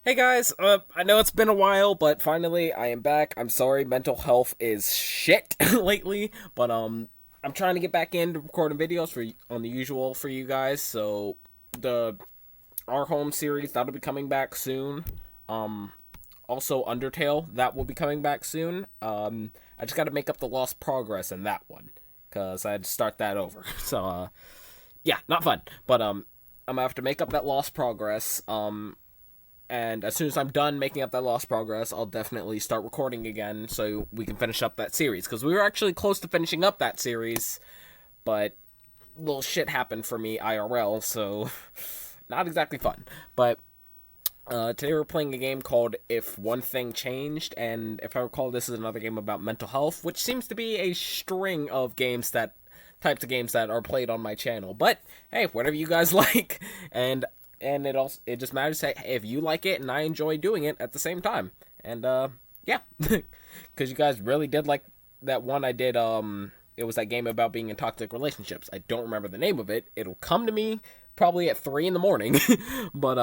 Hey guys, I know it's been a while, but finally I am back. I'm sorry, mental health is shit lately, but I'm trying to get back into recording videos for on the usual for you guys. So the our home series that'll be coming back soon. Um, Also Undertale that will be coming back soon. I just got to make up the lost progress in that one because I had to start that over. So yeah, not fun, but I'm gonna have to make up that lost progress. And as soon as I'm done making up that lost progress, I'll definitely start recording again so we can finish up that series. Because we were actually close to finishing up that series, but little shit happened for me IRL, so not exactly fun. But today we're playing a game called If One Thing Changed, and if I recall, this is another game about mental health, which seems to be a string of games that types of games that are played on my channel. But hey, whatever you guys like, and it just matters to say, hey, if you like it and I enjoy doing it at the same time. And yeah, because you guys really did like that one I did. It was that game about being in toxic relationships. I don't remember the name of it. It'll come to me probably at 3 in the morning. But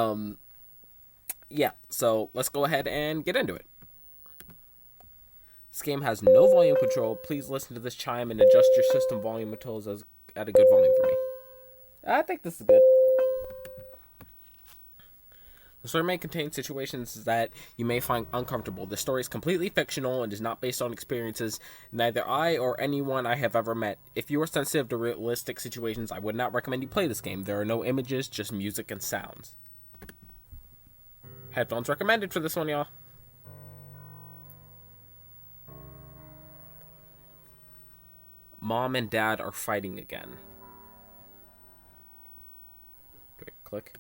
yeah. So let's go ahead and get into it. This game has no volume control. Please listen to this chime and adjust your system volume until it's at a good volume for me. I think this is good. The story may contain situations that you may find uncomfortable. The story is completely fictional and is not based on experiences neither I or anyone I have ever met. If you are sensitive to realistic situations, I would not recommend you play this game. There are no images, just music and sounds. Headphones recommended for this one, y'all. Mom and Dad are fighting again. Do I click?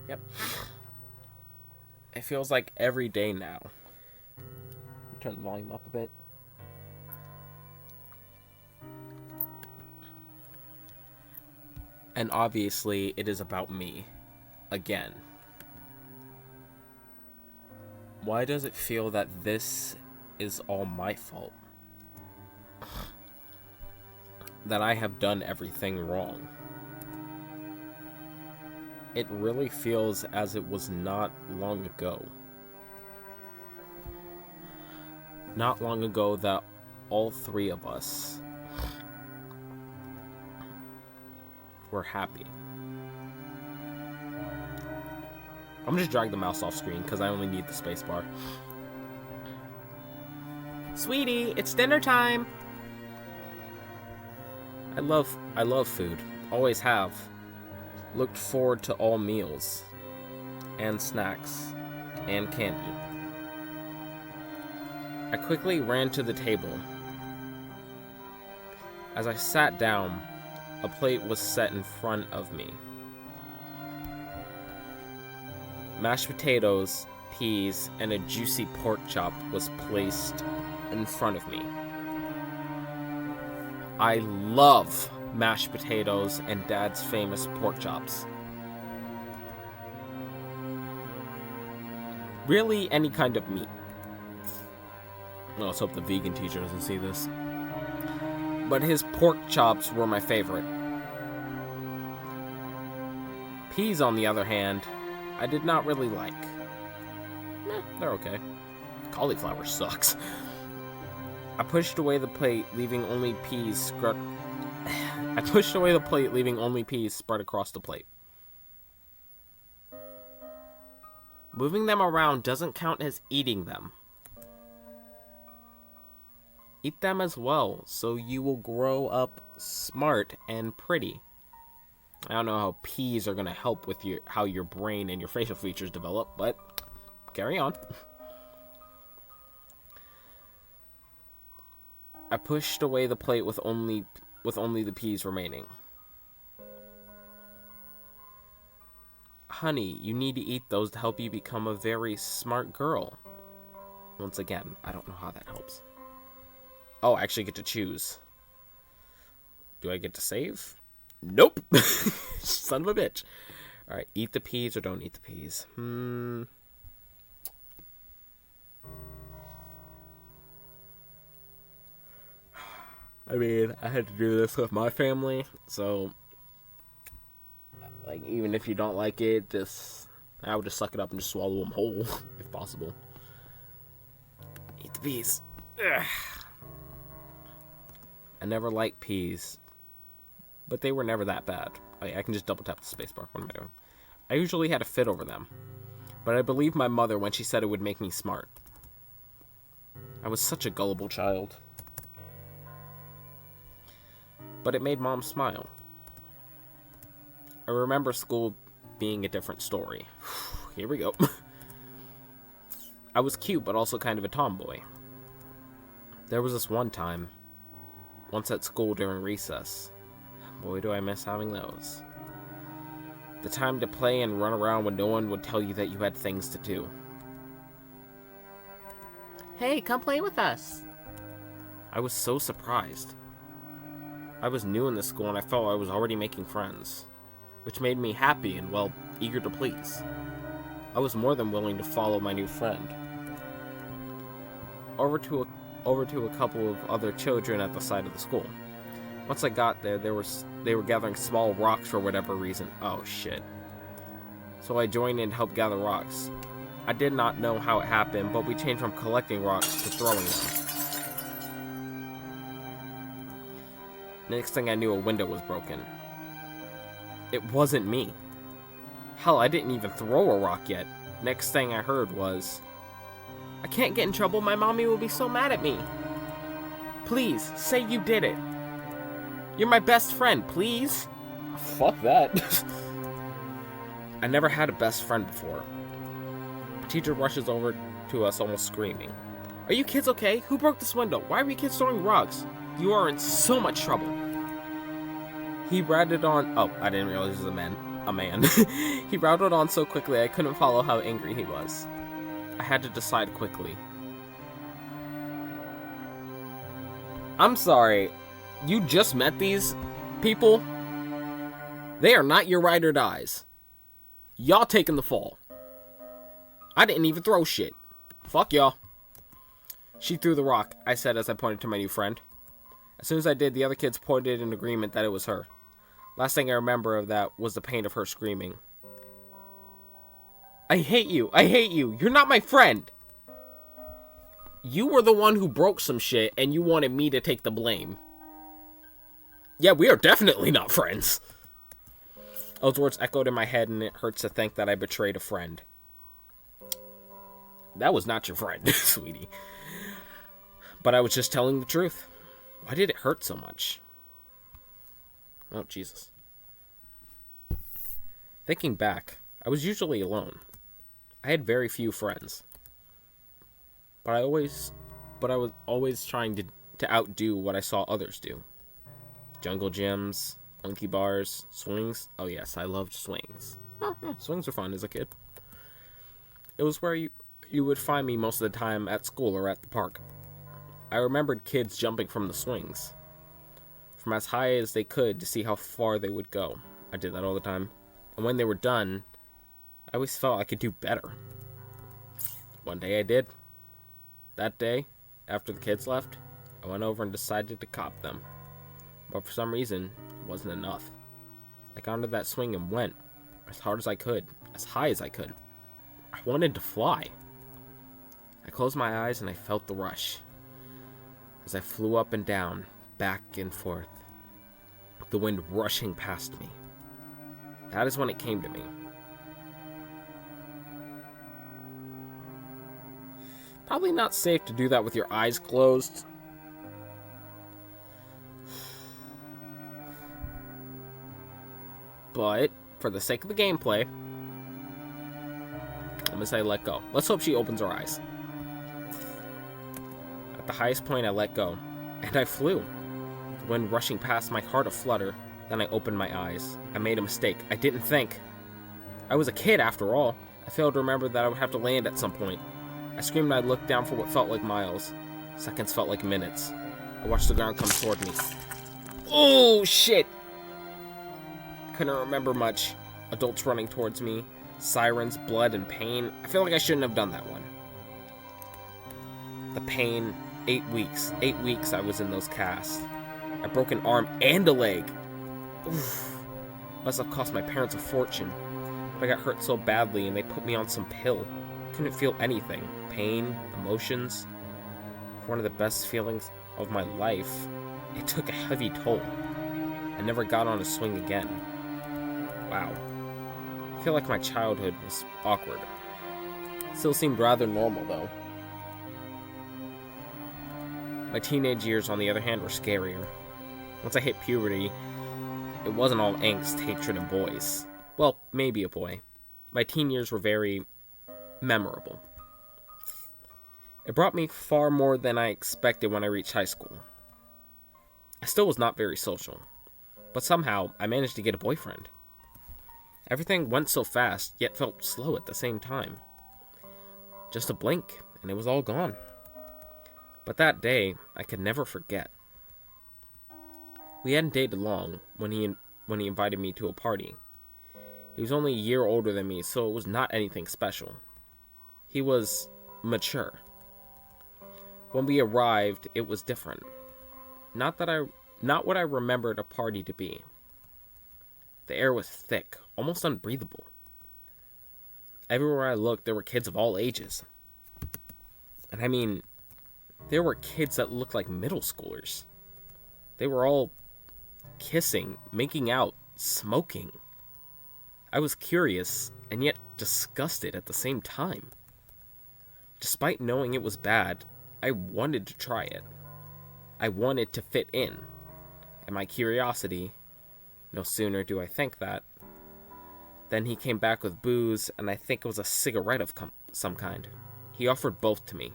Yep. It feels like every day now. Turn the volume up a bit. And obviously, it is about me. Again. Why does it feel that this is all my fault? That I have done everything wrong? It really feels as it was not long ago. Not long ago that all three of us were happy. I'm gonna just drag the mouse off screen because I only need the spacebar. Sweetie, it's dinner time. I love food. Always have. Looked forward to all meals. And snacks. And candy. I quickly ran to the table. As I sat down, a plate was set in front of me. Mashed potatoes, peas, and a juicy pork chop was placed in front of me. I love mashed potatoes and Dad's famous pork chops. Really, any kind of meat. Well, let's hope the vegan teacher doesn't see this. But his pork chops were my favorite. Peas, on the other hand, I did not really like. They're okay. Cauliflower sucks. I pushed away the plate, leaving only peas spread across the plate. Moving them around doesn't count as eating them. Eat them as well, so you will grow up smart and pretty. I don't know how peas are going to help with how your brain and your facial features develop, but carry on. I pushed away the plate with only the peas remaining. Honey, you need to eat those to help you become a very smart girl. Once again, I don't know how that helps. Oh, I actually get to choose. Do I get to save? Nope. Son of a bitch. Alright, eat the peas or don't eat the peas. I mean, I had to do this with my family, so like even if you don't like it, just I would just suck it up and just swallow them whole, if possible. Eat the peas. Ugh. I never liked peas, but they were never that bad. I can just double tap the spacebar. What am I doing? I usually had a fit over them, but I believed my mother when she said it would make me smart. I was such a gullible child. But it made Mom smile. I remember school being a different story. Here we go. I was cute, but also kind of a tomboy. There was this one time, once at school during recess. Boy, do I miss having those. The time to play and run around when no one would tell you that you had things to do. Hey, come play with us. I was so surprised. I was new in this school and I felt I was already making friends, which made me happy and, well, eager to please. I was more than willing to follow my new friend over to a couple of other children at the side of the school. Once I got there, they were gathering small rocks for whatever reason. Oh shit. So I joined in and helped gather rocks. I did not know how it happened, but we changed from collecting rocks to throwing them. Next thing I knew, a window was broken. It wasn't me. Hell, I didn't even throw a rock yet. Next thing I heard was, I can't get in trouble, my mommy will be so mad at me. Please, say you did it. You're my best friend, please. Fuck that. I never had a best friend before. The teacher rushes over to us almost screaming. Are you kids okay? Who broke this window? Why are you kids throwing rocks? You are in so much trouble. He rattled on. Oh, I didn't realize he was a man. He rattled on so quickly I couldn't follow how angry he was. I had to decide quickly. I'm sorry. You just met these people? They are not your ride or dies. Y'all taking the fall. I didn't even throw shit. Fuck y'all. She threw the rock, I said as I pointed to my new friend. As soon as I did, the other kids pointed in agreement that it was her. Last thing I remember of that was the pain of her screaming. I hate you. I hate you. You're not my friend. You were the one who broke some shit and you wanted me to take the blame. Yeah, we are definitely not friends. Those words echoed in my head and it hurts to think that I betrayed a friend. That was not your friend, sweetie. But I was just telling the truth. Why did it hurt so much? Oh, Jesus. Thinking back, I was usually alone. I had very few friends. But I was always trying to outdo what I saw others do. Jungle gyms, monkey bars, swings. Oh yes, I loved swings. Oh, yeah, swings were fun as a kid. It was where you would find me most of the time at school or at the park. I remembered kids jumping from the swings, from as high as they could to see how far they would go. I did that all the time. And when they were done, I always felt I could do better. One day I did. That day, after the kids left, I went over and decided to cop them. But for some reason, it wasn't enough. I got onto that swing and went as hard as I could, as high as I could. I wanted to fly. I closed my eyes and I felt the rush. As I flew up and down, back and forth, the wind rushing past me. That is when it came to me. Probably not safe to do that with your eyes closed. But, for the sake of the gameplay, I'm gonna say let go. Let's hope she opens her eyes. At the highest point, I let go, and I flew. The wind rushing past, my heart aflutter. Then I opened my eyes. I made a mistake. I didn't think. I was a kid, after all. I failed to remember that I would have to land at some point. I screamed and I looked down for what felt like miles. Seconds felt like minutes. I watched the ground come toward me. Oh, shit! Couldn't remember much. Adults running towards me. Sirens, blood, and pain. I feel like I shouldn't have done that one. The pain. 8 weeks. 8 weeks I was in those casts. A broken arm and a leg. Oof. Must have cost my parents a fortune. but I got hurt so badly and they put me on some pill. Couldn't feel anything. Pain, emotions. For one of the best feelings of my life, it took a heavy toll. I never got on a swing again. Wow. I feel like my childhood was awkward. Still seemed rather normal, though. My teenage years, on the other hand, were scarier. Once I hit puberty, it wasn't all angst, hatred, and boys. Well, maybe a boy. My teen years were very memorable. It brought me far more than I expected when I reached high school. I still was not very social, but somehow I managed to get a boyfriend. Everything went so fast, yet felt slow at the same time. Just a blink, and it was all gone. But that day, I could never forget. We hadn't dated long when he invited me to a party. He was only a year older than me, so it was not anything special. He was mature. When we arrived, it was different. Not what I remembered a party to be. The air was thick, almost unbreathable. Everywhere I looked, there were kids of all ages. And I mean, there were kids that looked like middle schoolers. They were all kissing, making out, smoking. I was curious, and yet disgusted at the same time. Despite knowing it was bad, I wanted to try it. I wanted to fit in. And my curiosity, no sooner do I think that, then he came back with booze, and I think it was a cigarette of some kind. He offered both to me.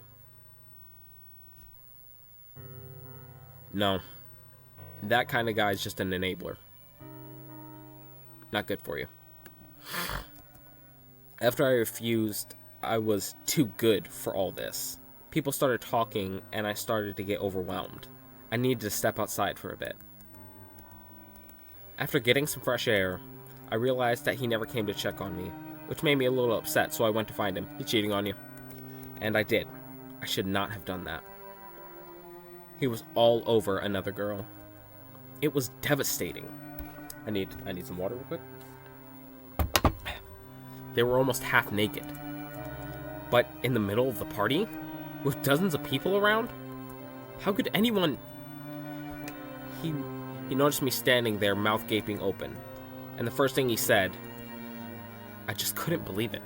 No. That kind of guy is just an enabler. Not good for you. After I refused, I was too good for all this. People started talking, and I started to get overwhelmed. I needed to step outside for a bit. After getting some fresh air, I realized that he never came to check on me, which made me a little upset, so I went to find him. He's cheating on you. And I did. I should not have done that. He was all over another girl. It was devastating. I need some water real quick. They were almost half naked. But in the middle of the party, with dozens of people around, how could anyone... He noticed me standing there, mouth gaping open. And the first thing he said, I just couldn't believe it.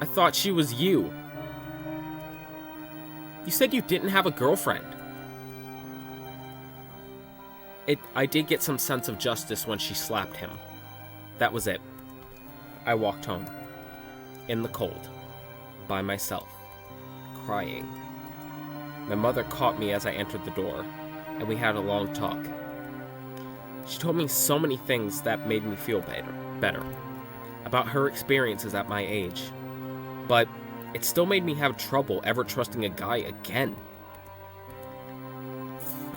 I thought she was you. You said you didn't have a girlfriend. I did get some sense of justice when she slapped him. That was it. I walked home. In the cold. By myself. Crying. My mother caught me as I entered the door, and we had a long talk. She told me so many things that made me feel better. About her experiences at my age. But it still made me have trouble ever trusting a guy again.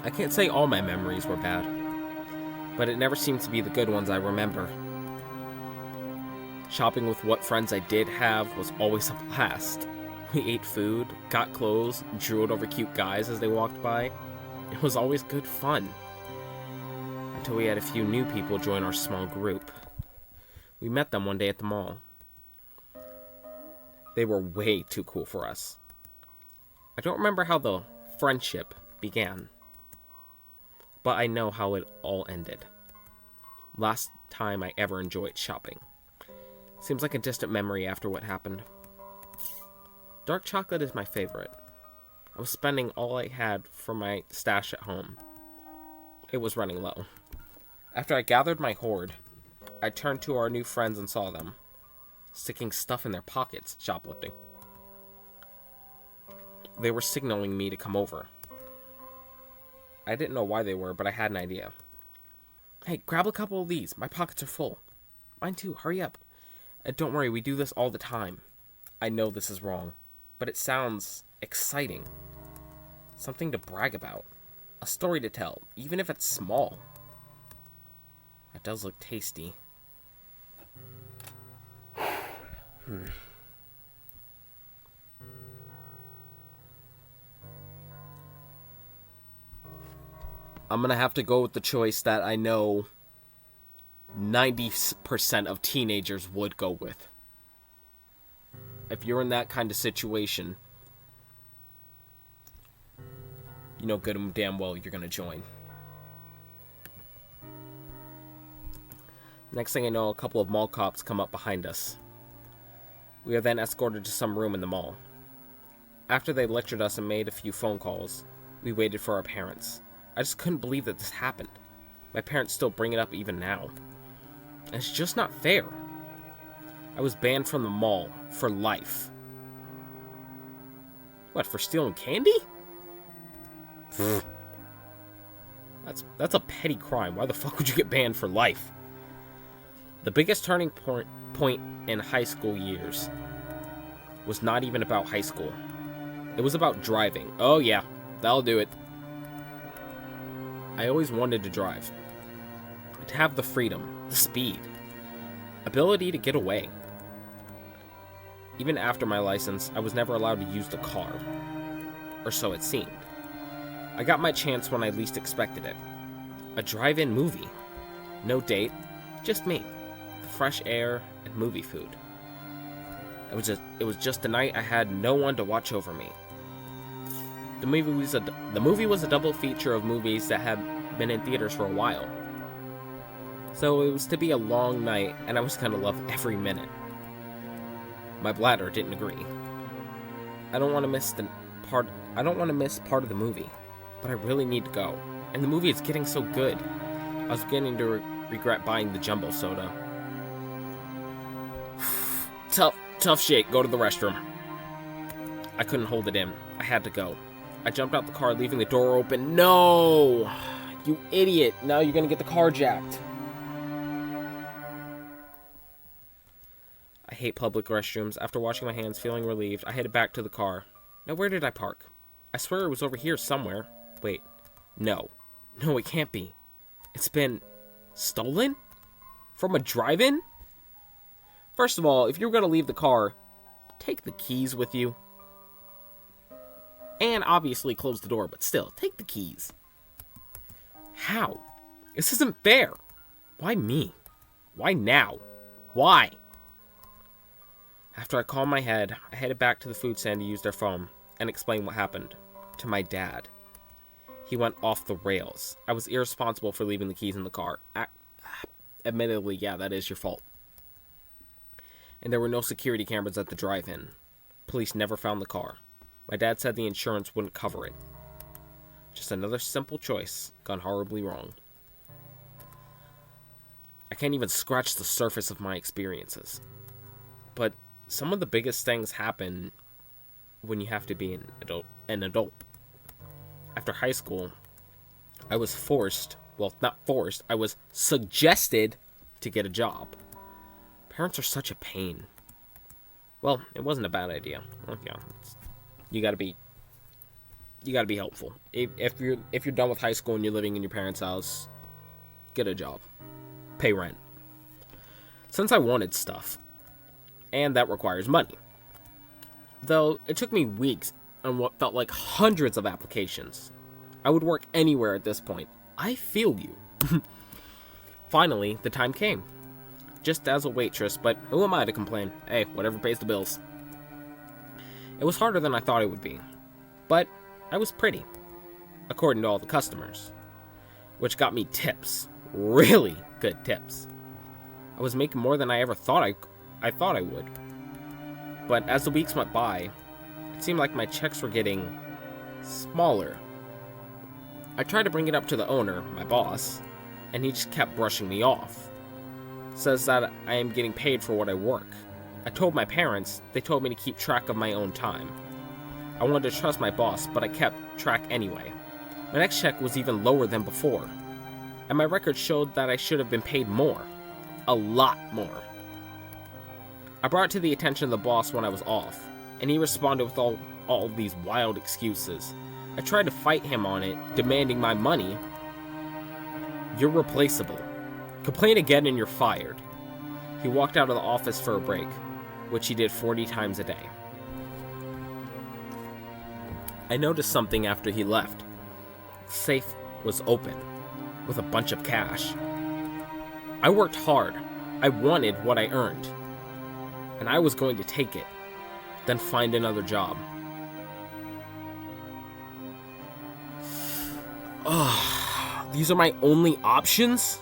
I can't say all my memories were bad, but it never seemed to be the good ones I remember. Shopping with what friends I did have was always a blast. We ate food, got clothes, drooled over cute guys as they walked by. It was always good fun. Until we had a few new people join our small group. We met them one day at the mall. They were way too cool for us. I don't remember how the friendship began, but I know how it all ended. Last time I ever enjoyed shopping. Seems like a distant memory after what happened. Dark chocolate is my favorite. I was spending all I had for my stash at home. It was running low. After I gathered my hoard, I turned to our new friends and saw them, sticking stuff in their pockets, shoplifting. They were signaling me to come over. I didn't know why they were, but I had an idea. Hey, grab a couple of these. My pockets are full. Mine too, hurry up. And don't worry, we do this all the time. I know this is wrong, but it sounds exciting. Something to brag about. A story to tell, even if it's small. It does look tasty. I'm gonna have to go with the choice that I know 90% of teenagers would go with. If you're in that kind of situation, you know good and damn well you're going to join. Next thing I know, a couple of mall cops come up behind us. We are then escorted to some room in the mall. After they lectured us and made a few phone calls, we waited for our parents. I just couldn't believe that this happened. My parents still bring it up even now. And it's just not fair. I was banned from the mall for life. What, for stealing candy? That's a petty crime. Why the fuck would you get banned for life? The biggest turning point in high school years was not even about high school. It was about driving. Oh yeah, that'll do it. I always wanted to drive. To have the freedom, the speed, ability to get away. Even after my license, I was never allowed to use the car. Or so it seemed. I got my chance when I least expected it. A drive-in movie. No date, just me. The fresh air and movie food. It was just a night I had no one to watch over me. The movie was a double feature of movies that had been in theaters for a while. So it was to be a long night, and I was gonna love every minute. My bladder didn't agree. I don't want to miss part of the movie, but I really need to go. And the movie is getting so good. I was beginning to regret buying the jumbo soda. Tough shit. Go to the restroom. I couldn't hold it in. I had to go. I jumped out the car, leaving the door open. No! You idiot. Now you're gonna get the car jacked. I hate public restrooms. After washing my hands, feeling relieved, I headed back to the car. Now, where did I park? I swear it was over here somewhere. Wait. No. No, it can't be. It's been stolen? From a drive-in? First of all, if you're going to leave the car, take the keys with you. And obviously close the door, but still, take the keys. How? This isn't fair. Why me? Why now? Why? After I calmed my head, I headed back to the food stand to use their phone and explain what happened to my dad. He went off the rails. I was irresponsible for leaving the keys in the car. Admittedly, yeah, that is your fault. And there were no security cameras at the drive-in. Police never found the car. My dad said the insurance wouldn't cover it. Just another simple choice gone horribly wrong. I can't even scratch the surface of my experiences. But some of the biggest things happen when you have to be an adult. After high school, I was I was suggested to get a job. Parents are such a pain. Well, it wasn't a bad idea. Well, yeah, you gotta be helpful. If you're done with high school and you're living in your parents' house, get a job. Pay rent. Since I wanted stuff, and that requires money. Though it took me weeks on what felt like hundreds of applications. I would work anywhere at this point. I feel you. Finally, the time came. Just as a waitress, but who am I to complain? Hey, whatever pays the bills. It was harder than I thought it would be. But I was pretty, according to all the customers. Which got me tips. Really good tips. I was making more than I ever thought I thought I would. But as the weeks went by, it seemed like my checks were getting smaller. I tried to bring it up to the owner, my boss, and he just kept brushing me off. Says that I am getting paid for what I work. I told my parents, they told me to keep track of my own time. I wanted to trust my boss, but I kept track anyway. My next check was even lower than before, and my record showed that I should have been paid more. A lot more. I brought it to the attention of the boss when I was off, and he responded with all these wild excuses. I tried to fight him on it, demanding my money. You're replaceable. Complain again and you're fired. He walked out of the office for a break, which he did 40 times a day. I noticed something after he left. The safe was open, with a bunch of cash. I worked hard. I wanted what I earned. And I was going to take it, then find another job. Ugh, these are my only options?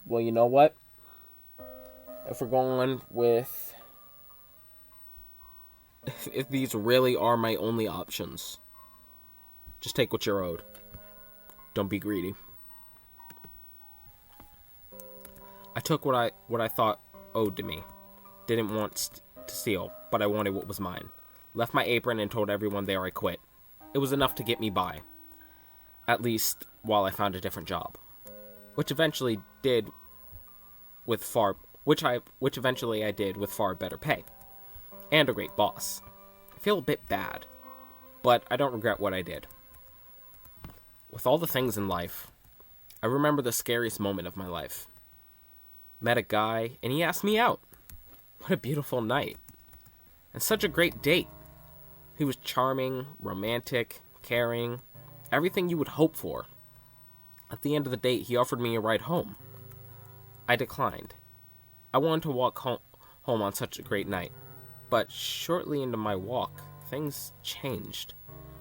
Well, you know what? If we're going with... If these really are my only options, just take what you're owed. Don't be greedy. I took what I thought owed to me. Didn't want to steal, but I wanted what was mine. Left my apron and told everyone there I quit. It was enough to get me by. At least while I found a different job. Which eventually I did with far better pay. And a great boss. I feel a bit bad, but I don't regret what I did. With all the things in life, I remember the scariest moment of my life. Met a guy, and he asked me out. What a beautiful night. And such a great date. He was charming, romantic, caring, everything you would hope for. At the end of the date, he offered me a ride home. I declined. I wanted to walk home on such a great night. But shortly into my walk, things changed.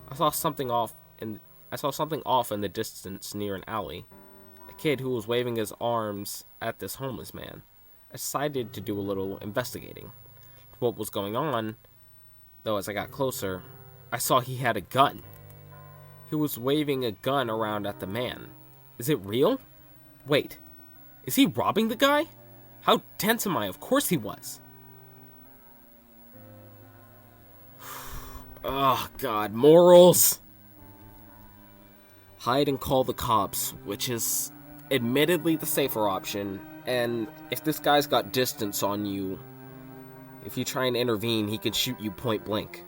I saw something off in the distance near an alley. A kid who was waving his arms at this homeless man. I decided to do a little investigating. What was going on, though, as I got closer, I saw he had a gun. He was waving a gun around at the man. Is it real? Wait, is he robbing the guy? How tense am I? Of course he was. Oh, God, morals. Hide and call the cops, which is admittedly the safer option, and if this guy's got distance on you, if you try and intervene, he can shoot you point blank.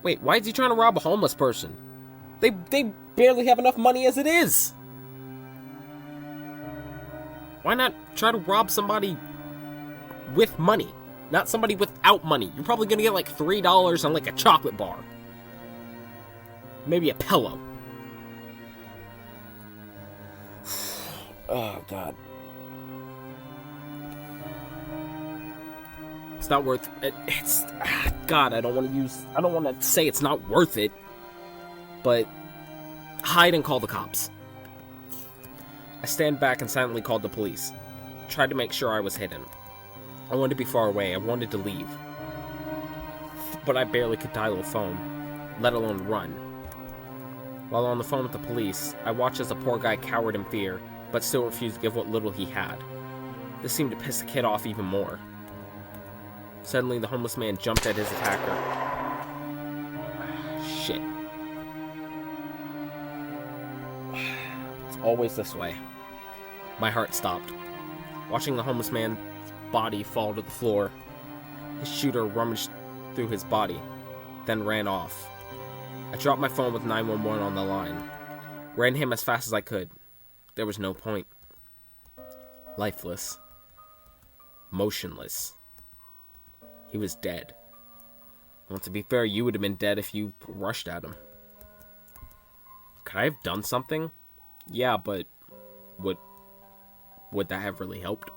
Wait, why is he trying to rob a homeless person? They barely have enough money as it is. Why not try to rob somebody with money? Not somebody without money. You're probably gonna get like $3 on like a chocolate bar. Maybe a pillow. Oh, God. It's not worth it. God, I don't want to say it's not worth it. But hide and call the cops. I stand back and silently called the police. Tried to make sure I was hidden. I wanted to be far away. I wanted to leave. But I barely could dial a phone, let alone run. While on the phone with the police, I watched as the poor guy cowered in fear, but still refused to give what little he had. This seemed to piss the kid off even more. Suddenly, the homeless man jumped at his attacker. Shit. It's always this way. My heart stopped. Watching the homeless man's body fall to the floor, his shooter rummaged through his body, then ran off. I dropped my phone with 911 on the line. Ran him as fast as I could. There was no point. Lifeless. Motionless. He was dead. Well, to be fair, you would have been dead if you rushed at him. Could I have done something? Yeah, but would that have really helped?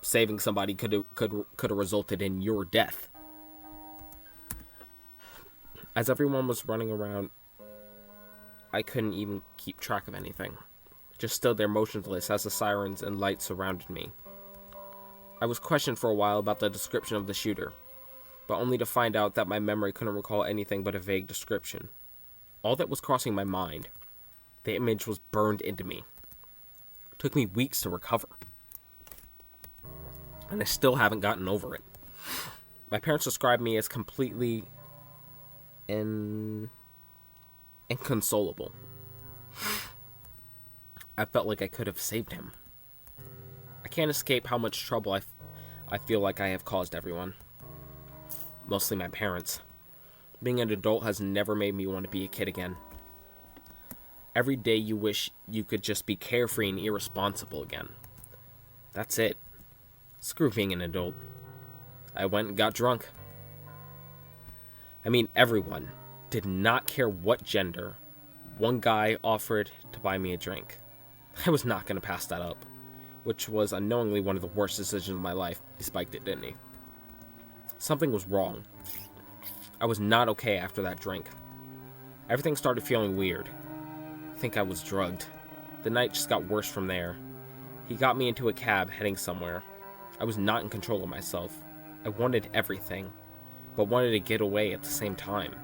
Saving somebody could have resulted in your death. As everyone was running around, I couldn't even keep track of anything. Just stood there motionless as the sirens and lights surrounded me. I was questioned for a while about the description of the shooter, but only to find out that my memory couldn't recall anything but a vague description. All that was crossing my mind, the image was burned into me. It took me weeks to recover. And I still haven't gotten over it. My parents described me as completely inconsolable. I felt like I could have saved him. I can't escape how much trouble I feel like I have caused everyone. Mostly my parents. Being an adult has never made me want to be a kid again. Every day you wish you could just be carefree and irresponsible again. That's it. Screw being an adult. I went and got drunk. I mean, everyone. Did not care what gender. One guy offered to buy me a drink. I was not going to pass that up, which was unknowingly one of the worst decisions of my life. He spiked it, didn't he? Something was wrong. I was not okay after that drink. Everything started feeling weird. I think I was drugged. The night just got worse from there. He got me into a cab heading somewhere. I was not in control of myself. I wanted everything, but wanted to get away at the same time.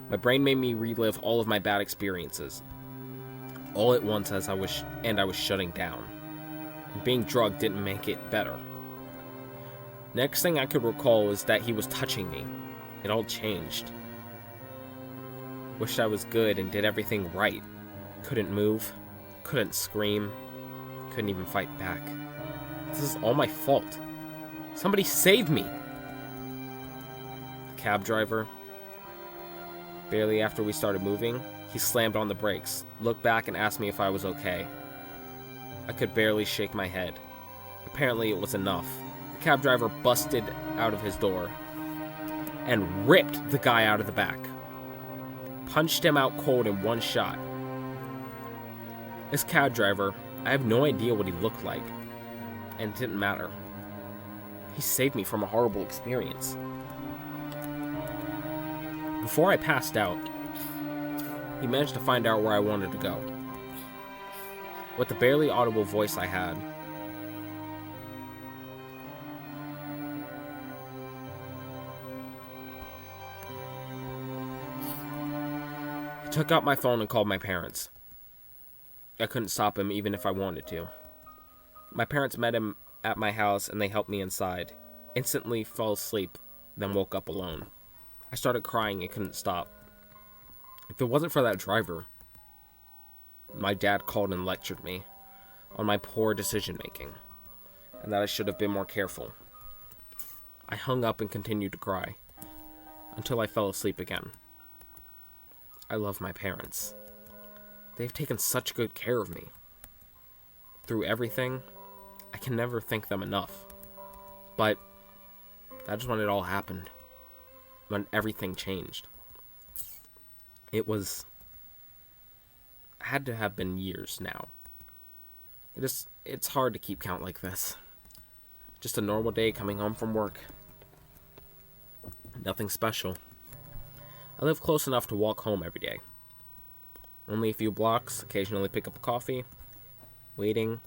My brain made me relive all of my bad experiences, all at once as I was shutting down. And being drugged didn't make it better. Next thing I could recall was that he was touching me. It all changed. Wished I was good and did everything right. Couldn't move, couldn't scream, couldn't even fight back. This is all my fault. Somebody save me! The cab driver, barely after we started moving, he slammed on the brakes, looked back and asked me if I was okay. I could barely shake my head. Apparently it was enough. The cab driver busted out of his door and ripped the guy out of the back. Punched him out cold in one shot. This cab driver, I have no idea what he looked like, and it didn't matter. He saved me from a horrible experience. Before I passed out, he managed to find out where I wanted to go. With the barely audible voice I had, he took out my phone and called my parents. I couldn't stop him even if I wanted to. My parents met him at my house and they helped me inside. Instantly fell asleep, then woke up alone. I started crying and couldn't stop. If it wasn't for that driver, my dad called and lectured me on my poor decision making, and that I should have been more careful. I hung up and continued to cry, until I fell asleep again. I love my parents. They've taken such good care of me. Through everything, I can never thank them enough. But that's when it all happened. When everything changed. Had to have been years now. It's hard to keep count like this. Just a normal day coming home from work. Nothing special. I live close enough to walk home every day. Only a few blocks, occasionally pick up a coffee. Waiting.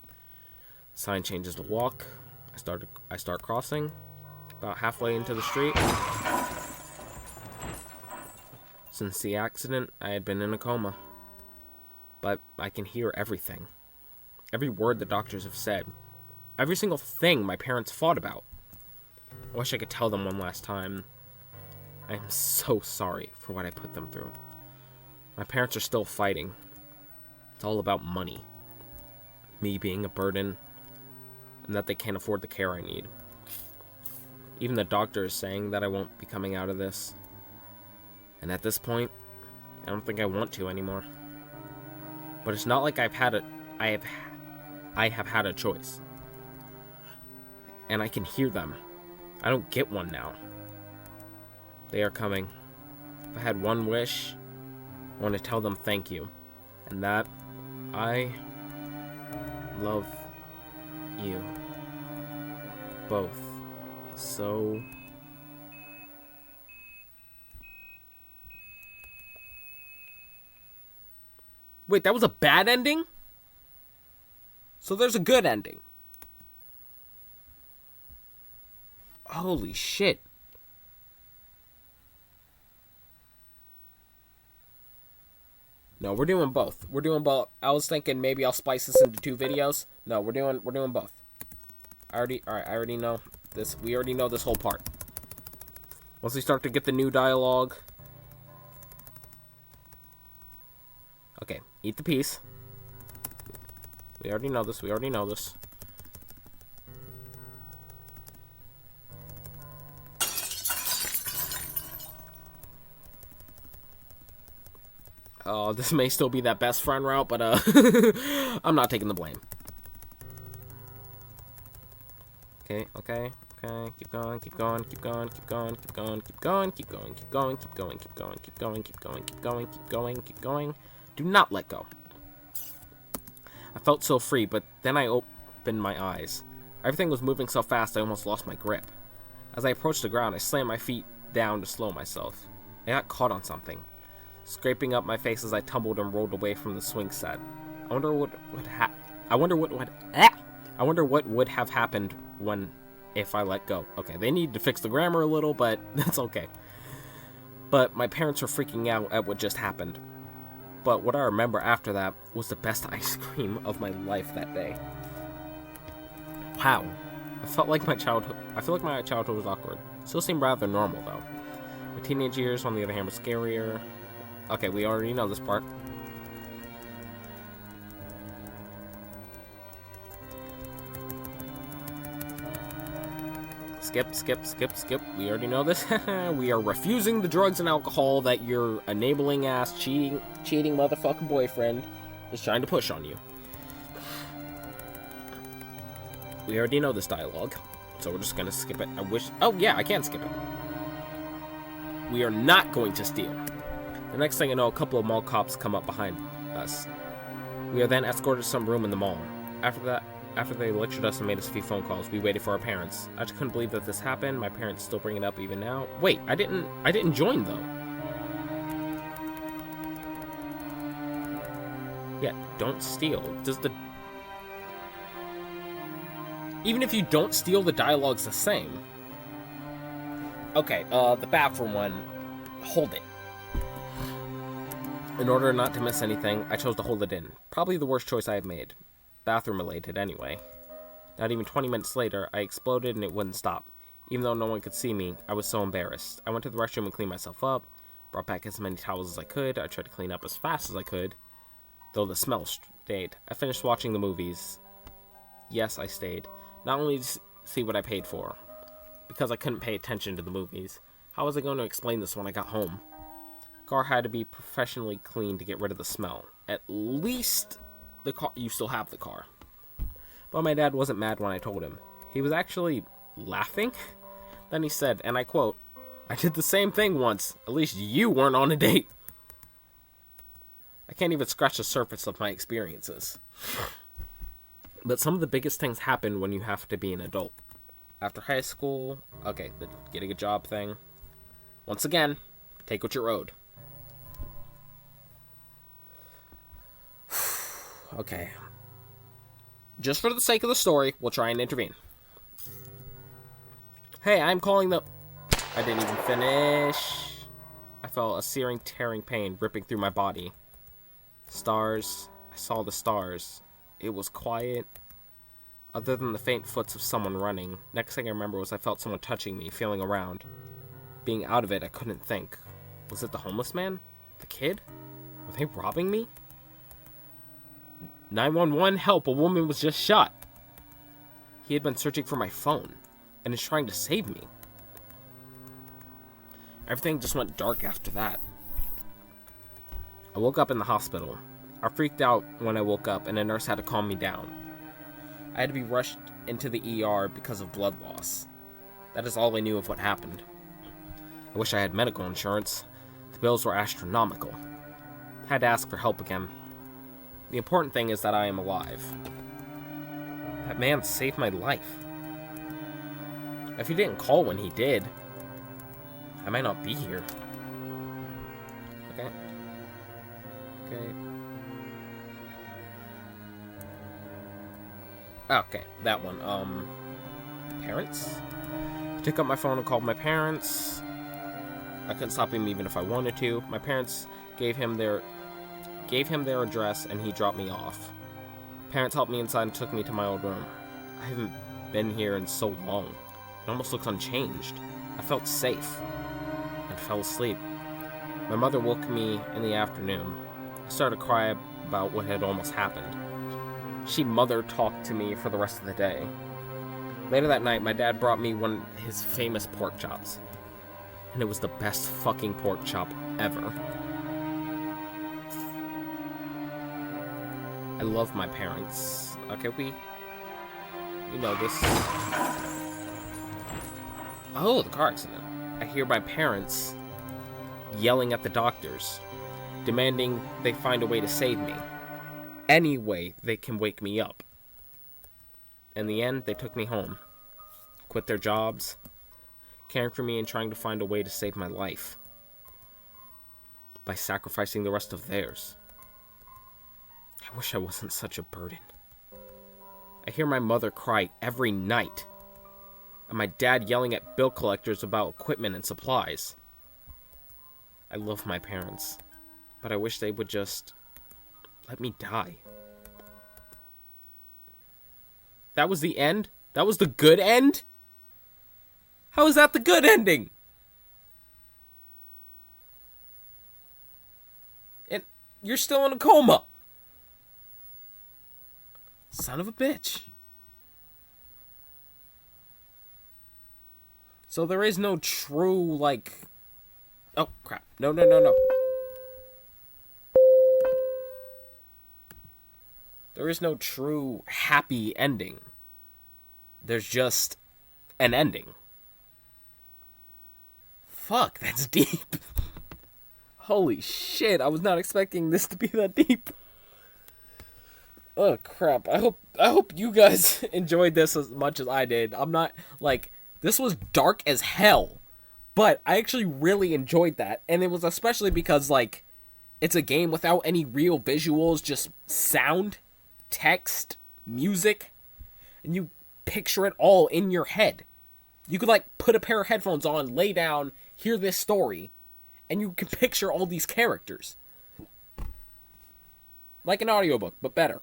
Sign changes to walk. I start crossing. About halfway into the street. Since the accident, I had been in a coma. But I can hear everything. Every word the doctors have said. Every single thing my parents fought about. I wish I could tell them one last time. I am so sorry for what I put them through. My parents are still fighting. It's all about money. Me being a burden, and that they can't afford the care I need. Even the doctor is saying that I won't be coming out of this. And at this point, I don't think I want to anymore. But it's not like I have had a choice. And I can hear them. I don't get one now. They are coming. If I had one wish, I want to tell them thank you. And that I love you both so Wait, that was a bad ending? So there's a good ending. Holy shit. No, we're doing both. We're doing both. I was thinking maybe I'll spice this into 2 videos. No, we're doing both. I already know this. We already know this whole part. Once we start to get the new dialogue. Okay, eat the piece. We already know this. This may still be that best friend route, but I'm not taking the blame. Okay. Okay, keep going, keep going, keep going, keep going, keep going, keep going, keep going, keep going, keep going, keep going, keep going, keep going, keep going, keep going, keep going. Do not let go. I felt so free, but then I opened my eyes. Everything was moving so fast I almost lost my grip. As I approached the ground, I slammed my feet down to slow myself. I got caught on something, scraping up my face as I tumbled and rolled away from the swing set. I wonder what would have happened if I let go. Okay, they need to fix the grammar a little, but that's okay. But my parents were freaking out at what just happened. But what I remember after that was the best ice cream of my life that day. Wow. I feel like my childhood was awkward. Still seemed rather normal, though. My teenage years, on the other hand, were scarier. Okay, we already know this part. Skip. We already know this. We are refusing the drugs and alcohol that your enabling ass, cheating motherfucking boyfriend is trying to push on you. We already know this dialogue, so we're just gonna skip it. Oh yeah, I can skip it. We are not going to steal. The next thing I know, a couple of mall cops come up behind us. We are then escorted to some room in the mall. After they lectured us and made us a few phone calls, we waited for our parents. I just couldn't believe that this happened. My parents still bring it up even now. Wait, I didn't join though. Yeah, don't steal. Even if you don't steal, the dialogue's the same. Okay, the bathroom one. Hold it. In order not to miss anything, I chose to hold it in. Probably the worst choice I have made. Bathroom related, anyway. Not even 20 minutes later, I exploded and it wouldn't stop. Even though no one could see me, I was so embarrassed. I went to the restroom and cleaned myself up, brought back as many towels as I could. I tried to clean up as fast as I could, though the smell stayed. I finished watching the movies. Yes, I stayed. Not only to see what I paid for, because I couldn't pay attention to the movies. How was I going to explain this when I got home? Car had to be professionally cleaned to get rid of the smell. At least the car, you still have the car. But my dad wasn't mad when I told him. He was actually laughing. Then he said, and I quote, "I did the same thing once. At least you weren't on a date." I can't even scratch the surface of my experiences. But some of the biggest things happen when you have to be an adult. After high school, okay, the getting a job thing. Once again, take what you're owed. Okay. Just for the sake of the story, we'll try and intervene. Hey, I'm calling the... I didn't even finish. I felt a searing, tearing pain ripping through my body. Stars. I saw the stars. It was quiet. Other than the faint foots of someone running. Next thing I remember was I felt someone touching me, feeling around. Being out of it, I couldn't think. Was it the homeless man? The kid? Were they robbing me? 911, help, a woman was just shot. He had been searching for my phone, and is trying to save me. Everything just went dark after that. I woke up in the hospital. I freaked out when I woke up, and a nurse had to calm me down. I had to be rushed into the ER because of blood loss. That is all I knew of what happened. I wish I had medical insurance. The bills were astronomical. I had to ask for help again. The important thing is that I am alive. That man saved my life. If he didn't call when he did, I might not be here. Okay. Okay, that one. Parents? I took up my phone and called my parents. I couldn't stop him even if I wanted to. My parents gave him their address and he dropped me off. Parents helped me inside and took me to my old room. I haven't been here in so long. It almost looks unchanged. I felt safe and fell asleep. My mother woke me in the afternoon. I started to cry about what had almost happened. She mother talked to me for the rest of the day. Later that night, my dad brought me one of his famous pork chops. And it was the best fucking pork chop ever. I love my parents. Okay, we know this. Oh, the car accident. I hear my parents yelling at the doctors, demanding they find a way to save me. Any way they can wake me up. In the end, they took me home. Quit their jobs, caring for me and trying to find a way to save my life. By sacrificing the rest of theirs. I wish I wasn't such a burden. I hear my mother cry every night. And my dad yelling at bill collectors about equipment and supplies. I love my parents, but I wish they would just let me die. That was the end? That was the good end? How is that the good ending? And you're still in a coma. Son of a bitch. So there is no true, like... Oh, crap. No. There is no true happy ending. There's just an ending. Fuck, that's deep. Holy shit, I was not expecting this to be that deep. Oh, crap. I hope you guys enjoyed this as much as I did. I'm not, like... This was dark as hell, but I actually really enjoyed that, and it was especially because, like, it's a game without any real visuals, just sound, text, music, and you picture it all in your head. You could, like, put a pair of headphones on, lay down, hear this story, and you can picture all these characters. Like an audiobook, but better.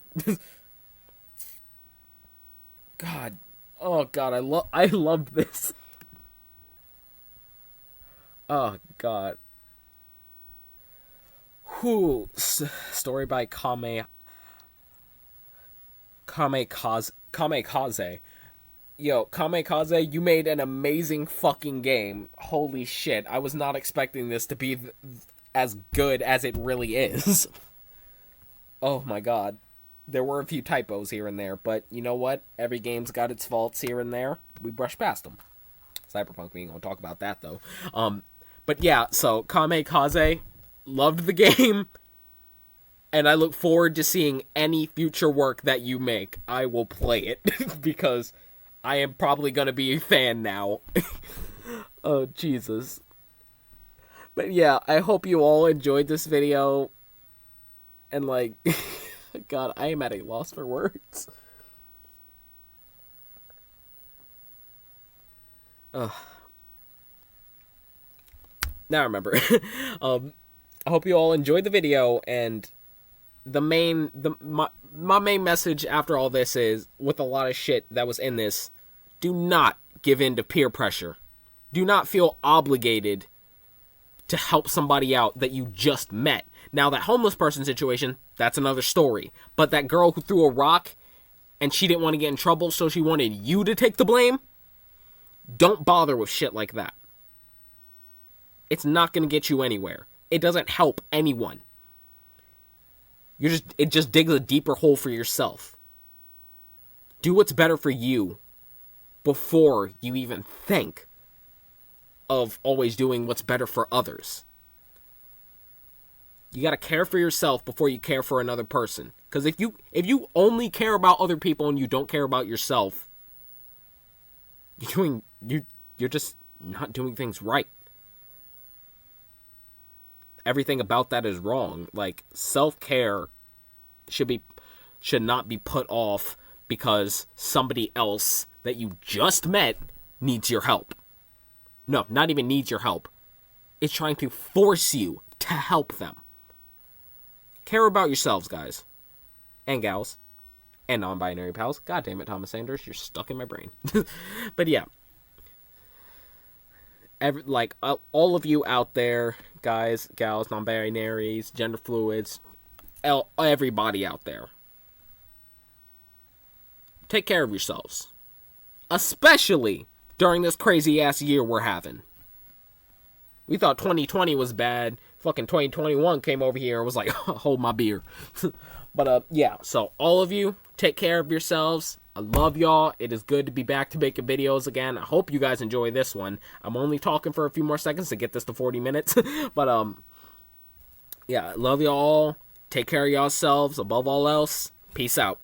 God. Oh god, I loved this. Oh god. Whew. Story by Kamikaze. Yo, Kamikaze, you made an amazing fucking game. Holy shit, I was not expecting this to be as good as it really is. Oh my god. There were a few typos here and there, but you know what? Every game's got its faults here and there. We brush past them. Cyberpunk, we ain't gonna talk about that, though. But yeah, so, Kamikaze, loved the game, and I look forward to seeing any future work that you make. I will play it, because I am probably gonna be a fan now. Oh, Jesus. But yeah, I hope you all enjoyed this video, and like... God, I am at a loss for words. Ugh. Now I remember. I hope you all enjoyed the video, and my main message after all this is, with a lot of shit that was in this, do not give in to peer pressure. Do not feel obligated to help somebody out that you just met. Now, that homeless person situation, that's another story. But that girl who threw a rock and she didn't want to get in trouble, so she wanted you to take the blame, don't bother with shit like that. It's not going to get you anywhere. It doesn't help anyone. It just digs a deeper hole for yourself. Do what's better for you before you even think of always doing what's better for others. You gotta care for yourself before you care for another person. Because if you only care about other people and you don't care about yourself, you're just not doing things right. Everything about that is wrong. Like, self-care should not be put off because somebody else that you just met needs your help. No, not even needs your help. It's trying to force you to help them. Care about yourselves, guys. And gals. And non-binary pals. God damn it, Thomas Sanders. You're stuck in my brain. But yeah. All of you out there, guys, gals, non-binaries, gender fluids, everybody out there. Take care of yourselves. Especially during this crazy-ass year we're having. We thought 2020 was bad. Fucking 2021 came over here and was like, hold my beer. But, yeah. So, all of you, take care of yourselves. I love y'all. It is good to be back to making videos again. I hope you guys enjoy this one. I'm only talking for a few more seconds to get this to 40 minutes. But, yeah, love y'all. Take care of yourselves. Above all else, peace out.